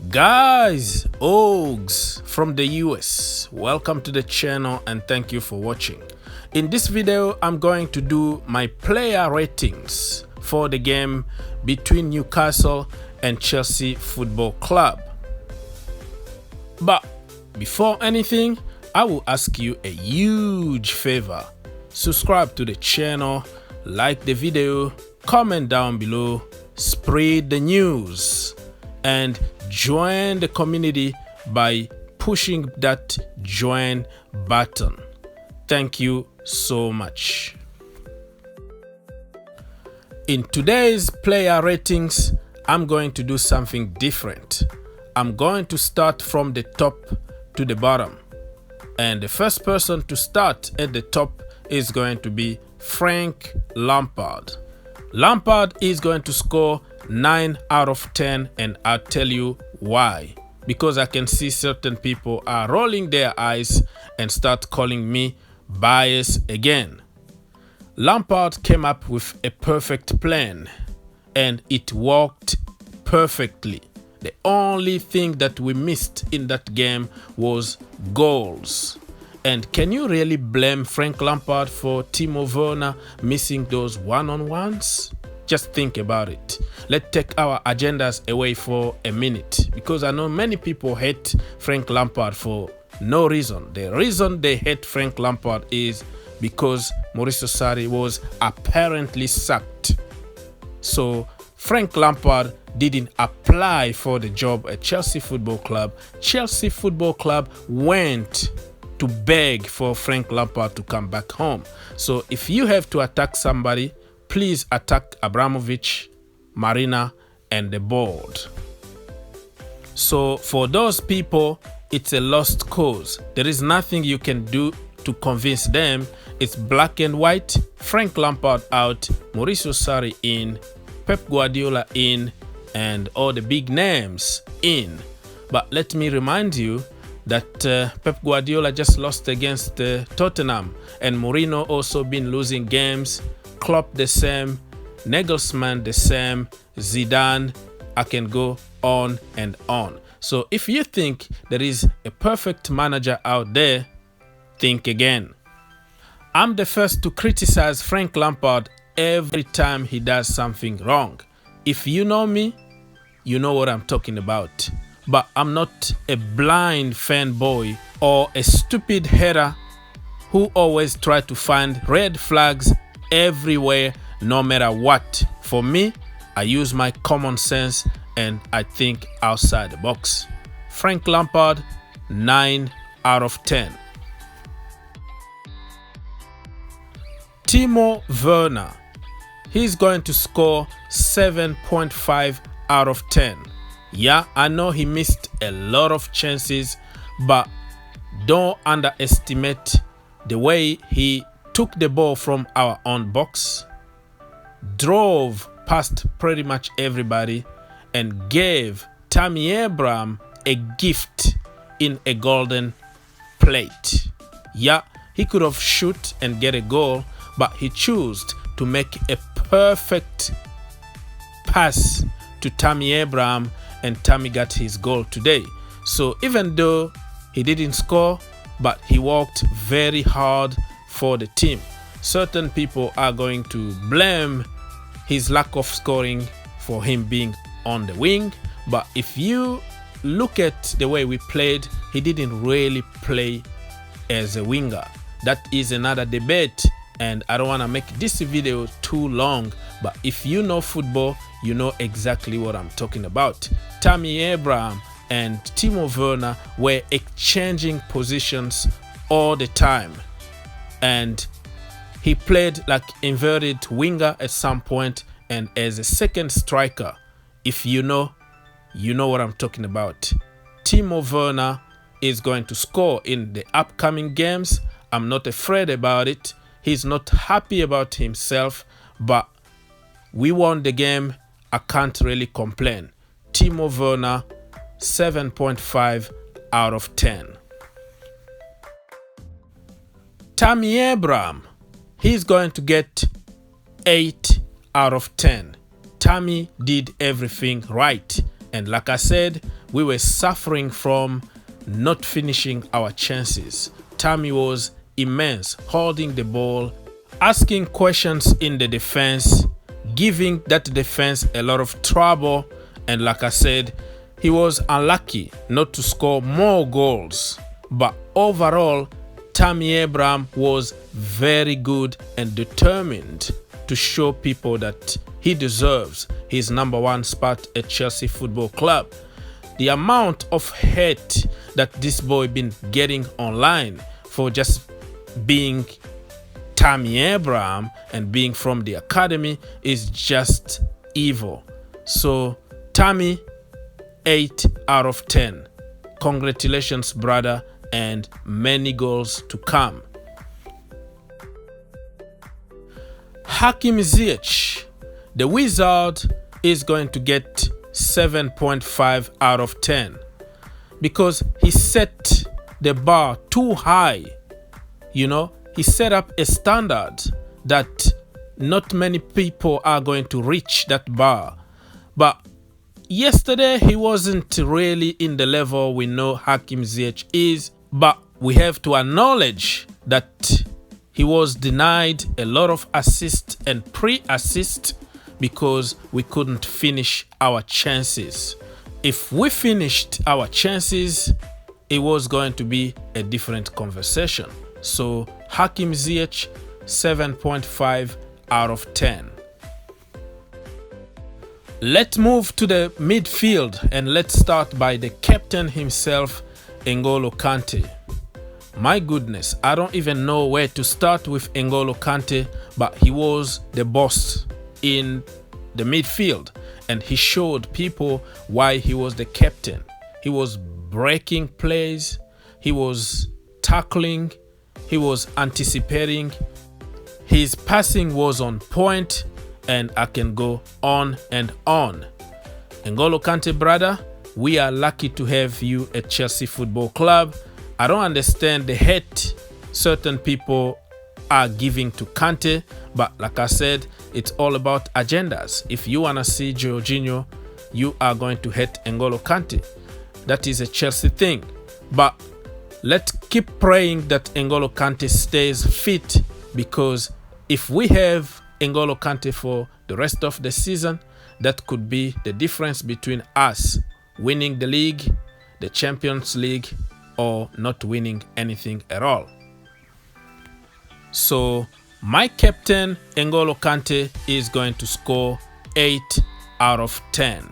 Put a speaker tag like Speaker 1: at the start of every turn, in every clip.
Speaker 1: Guys, Ogs from the US, welcome to the channel and thank you for watching. In this video, I'm going to do my player ratings for the game between Newcastle and Chelsea Football Club. But before anything, I will ask you a huge favor. Subscribe to the channel, like the video, comment down below, spread the news, and join the community by pushing that join button. Thank you so much. In today's player ratings, I'm going to do something different. I'm going to start from the top to the bottom. And the first person to start at the top is going to be Frank Lampard. Lampard is going to score 9 out of 10, and I'll tell you why. Because I can see certain people are rolling their eyes and start calling me biased again. Lampard came up with a perfect plan and it worked perfectly. The only thing that we missed in that game was goals. And can you really blame Frank Lampard for Timo Werner missing those one-on-ones? Just think about it. Let's take our agendas away for a minute, because I know many people hate Frank Lampard for no reason. The reason they hate Frank Lampard is because Mauricio Sarri was apparently sacked. So Frank Lampard didn't apply for the job at Chelsea Football Club. Chelsea Football Club went to beg for Frank Lampard to come back home. So if you have to attack somebody, please attack Abramovich, Marina, and the board. So for those people, it's a lost cause. There is nothing you can do to convince them. It's black and white. Frank Lampard out, Mauricio Sarri in, Pep Guardiola in, and all the big names in. But let me remind you that Pep Guardiola just lost against Tottenham, and Mourinho also been losing games. Klopp the same, Nagelsmann the same, Zidane. I can go on and on. So if you think there is a perfect manager out there, think again. I'm the first to criticize Frank Lampard every time he does something wrong. If you know me, you know what I'm talking about. But I'm not a blind fanboy or a stupid hater who always try to find red flags everywhere, no matter what. For me, I use my common sense and I think outside the box. Frank Lampard, 9 out of 10. Timo Werner, he's going to score 7.5 out of 10. Yeah, I know he missed a lot of chances, but don't underestimate the way he took the ball from our own box, drove past pretty much everybody, and gave Tammy Abraham a gift in a golden plate. Yeah, he could have shoot and get a goal, but he chose to make a perfect pass to Tammy Abraham, and Tammy got his goal today. So even though he didn't score, but he worked very hard for the team. Certain people are going to blame his lack of scoring for him being on the wing, but if you look at the way we played, he didn't really play as a winger. That is another debate, and I don't want to make this video too long, but if you know football, you know exactly what I'm talking about. Tammy Abraham and Timo Werner were exchanging positions all the time, and he played like inverted winger at some point and as a second striker. If you know, you know what I'm talking about. Timo Werner is going to score in the upcoming games. I'm not afraid about it. He's not happy about himself, but we won the game. I can't really complain. Timo Werner, 7.5 out of 10. Tammy Abraham, he's going to get 8 out of 10. Tammy did everything right, And like I said, we were suffering from not finishing our chances. Tammy was immense, holding the ball, asking questions in the defense, giving that defense a lot of trouble. And like I said, he was unlucky not to score more goals. But overall, Tammy Abraham was very good and determined to show people that he deserves his #1 spot at Chelsea Football Club. The amount of hate that this boy been getting online for just being Tammy Abraham and being from the academy is just evil. So Tammy, 8 out of 10. Congratulations, brother, and many goals to come. Hakim Ziyech, the Wizard, is going to get 7.5 out of 10 because he set the bar too high. You know, he set up a standard that not many people are going to reach that bar. But yesterday, he wasn't really in the level we know Hakim Ziyech is, but we have to acknowledge that he was denied a lot of assists and pre-assists because we couldn't finish our chances. If we finished our chances, it was going to be a different conversation. So Hakim Ziyech, 7.5 out of 10. Let's move to the midfield and let's start by the captain himself, Ngolo Kante. My goodness, I don't even know where to start with Ngolo Kante, but he was the boss in the midfield and he showed people why he was the captain. He was breaking plays, he was tackling, he was anticipating, his passing was on point, and I can go on and on. Ngolo Kante, brother, we are lucky to have you at Chelsea Football Club. I don't understand the hate certain people are giving to Kante, but like I said, it's all about agendas. If you want to see Jorginho, you are going to hate Ngolo Kante. That is a Chelsea thing. But let's keep praying that Ngolo Kante stays fit, because if we have Ngolo Kante for the rest of the season, that could be the difference between us winning the league, the Champions League, or not winning anything at all. So my captain Ngolo Kante is going to score 8 out of 10.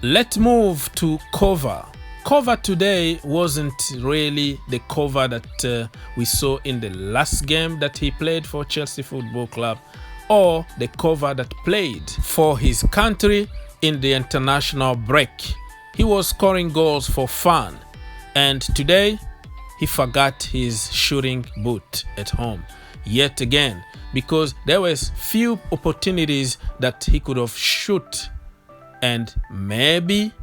Speaker 1: Let's move to cover. Cover today wasn't really the cover that we saw in the last game that he played for Chelsea Football Club, or the cover that played for his country in the international break. He was scoring goals for fun, and today he forgot his shooting boot at home yet again, because there was few opportunities that he could have shoot and maybe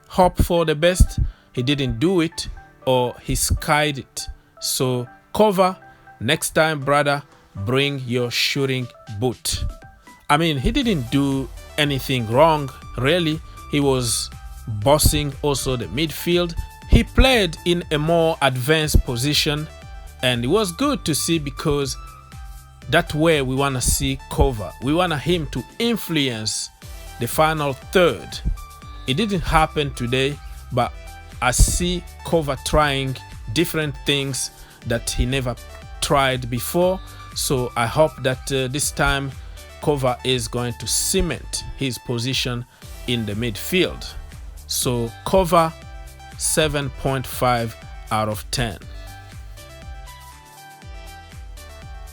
Speaker 1: hope for the best. He didn't do it, or he skied it. So cover, next time, brother, bring your shooting boot. I mean, he didn't do anything wrong, really. He was bossing also the midfield. He played in a more advanced position, and it was good to see, because that way we want to see cover. We want him to influence the final third. It didn't happen today, but I see cover trying different things that he never tried before. So I hope that this time cover is going to cement his position in the midfield. So cover, 7.5 out of 10.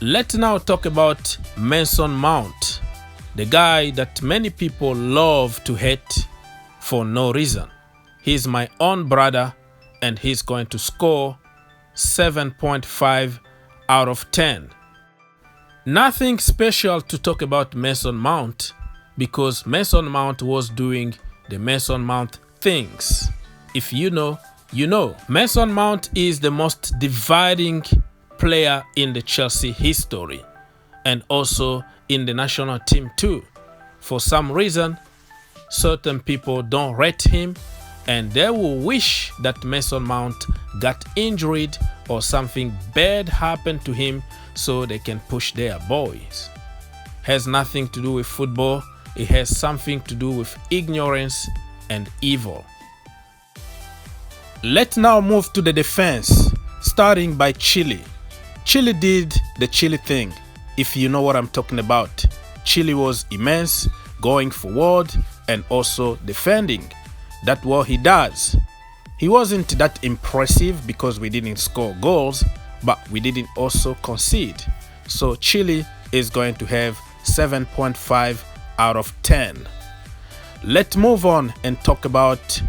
Speaker 1: Let's now talk about Mason Mount, the guy that many people love to hate for no reason. He's my own brother, and he's going to score 7.5 out of 10. Nothing special to talk about Mason Mount, because Mason Mount was doing the Mason Mount things. If you know, you know. Mason Mount is the most dividing player in the Chelsea history, and also in the national team too. For some reason, certain people don't rate him, and they will wish that Mason Mount got injured or something bad happened to him so they can push their boys. Has nothing to do with football. It has something to do with ignorance and evil. Let's now move to the defense, starting by Chile. Chile did the Chile thing, if you know what I'm talking about. Chile was immense, going forward and also defending. That's what he does. He wasn't that impressive because we didn't score goals, but we didn't also concede. So Chile is going to have 7.5 out of 10. Let's move on and talk about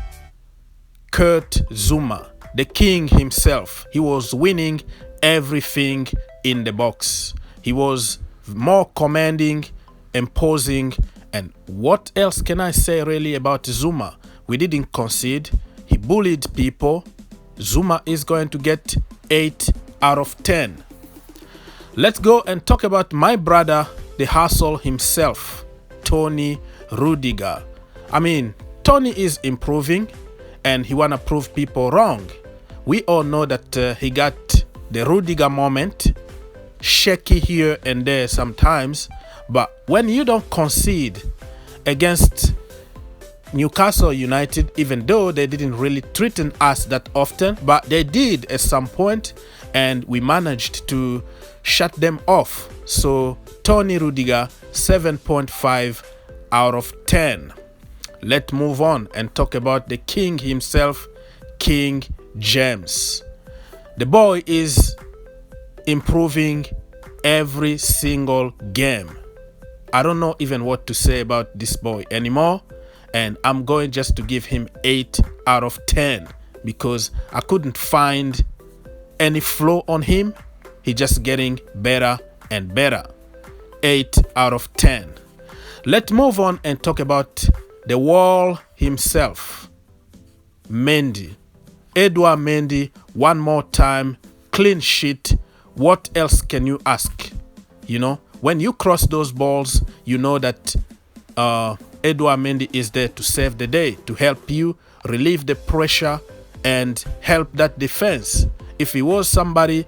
Speaker 1: Kurt Zouma, the king himself. He was winning everything in the box. He was more commanding, imposing, and what else can I say really about Zouma? We didn't concede. He bullied people. Zouma is going to get 8 out of 10. Let's go and talk about my brother, the hustle himself, Tony Rudiger. I mean, Tony is improving and he wanna prove people wrong. We all know that he got the Rudiger moment, shaky here and there sometimes, but when you don't concede against Newcastle United, even though they didn't really threaten us that often, but they did at some point, and we managed to shut them off. So Tony Rudiger, 7.5 out of 10. Let's move on and talk about the king himself, King James. The boy is improving every single game. I don't know even what to say about this boy anymore, and I'm going just to give him 8 out of 10 because I couldn't find any flaw on him. He's just getting better and better. 8 out of 10. Let's move on and talk about the wall himself, Mendy. Edouard Mendy, one more time, clean sheet. What else can you ask? You know, when you cross those balls, you know that Edouard Mendy is there to save the day, to help you relieve the pressure and help that defense. If he was somebody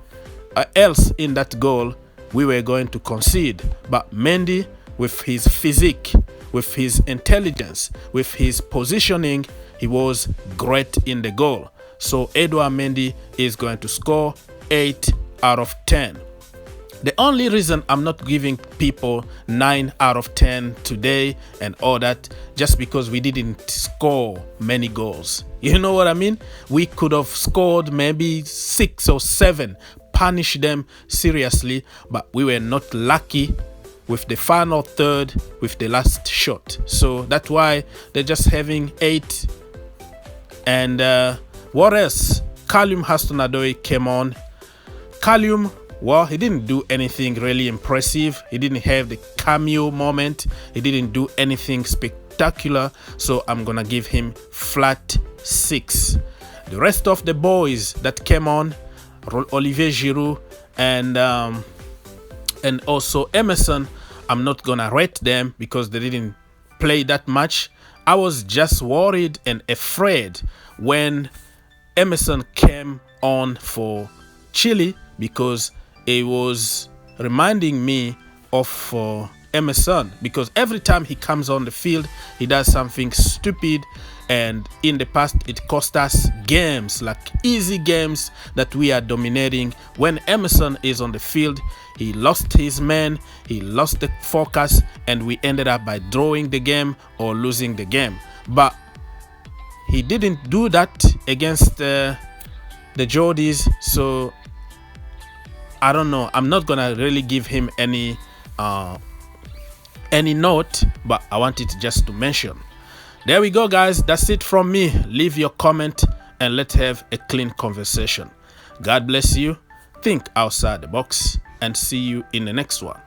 Speaker 1: else in that goal, we were going to concede. But Mendy, with his physique, with his intelligence, with his positioning, he was great in the goal. So Edouard Mendy is going to score 8 out of 10. The only reason I'm not giving people 9 out of 10 today and all that, just because we didn't score many goals. You know what I mean? We could have scored maybe 6 or 7, punish them seriously, but we were not lucky with the final third, with the last shot. So that's why they're just having 8. And what else? Callum Hudson-Odoi came on. Callum, well, he didn't do anything really impressive. He didn't have the cameo moment. He didn't do anything spectacular. So I'm gonna give him flat 6. The rest of the boys that came on, Olivier Giroud and also Emerson, I'm not gonna rate them because they didn't play that much. I was just worried and afraid when Emerson came on for Chile because it was reminding me of Emerson, because every time he comes on the field, he does something stupid, and in the past it cost us games, like easy games that we are dominating. When Emerson is on the field, he lost his man, he lost the focus, and we ended up by drawing the game or losing the game. But he didn't do that against the Geordies, so I don't know. I'm not gonna really give him any note, but I wanted just to mention. There we go, guys. That's it from me. Leave your comment and let's have a clean conversation. God bless you. Think outside the box and see you in the next one.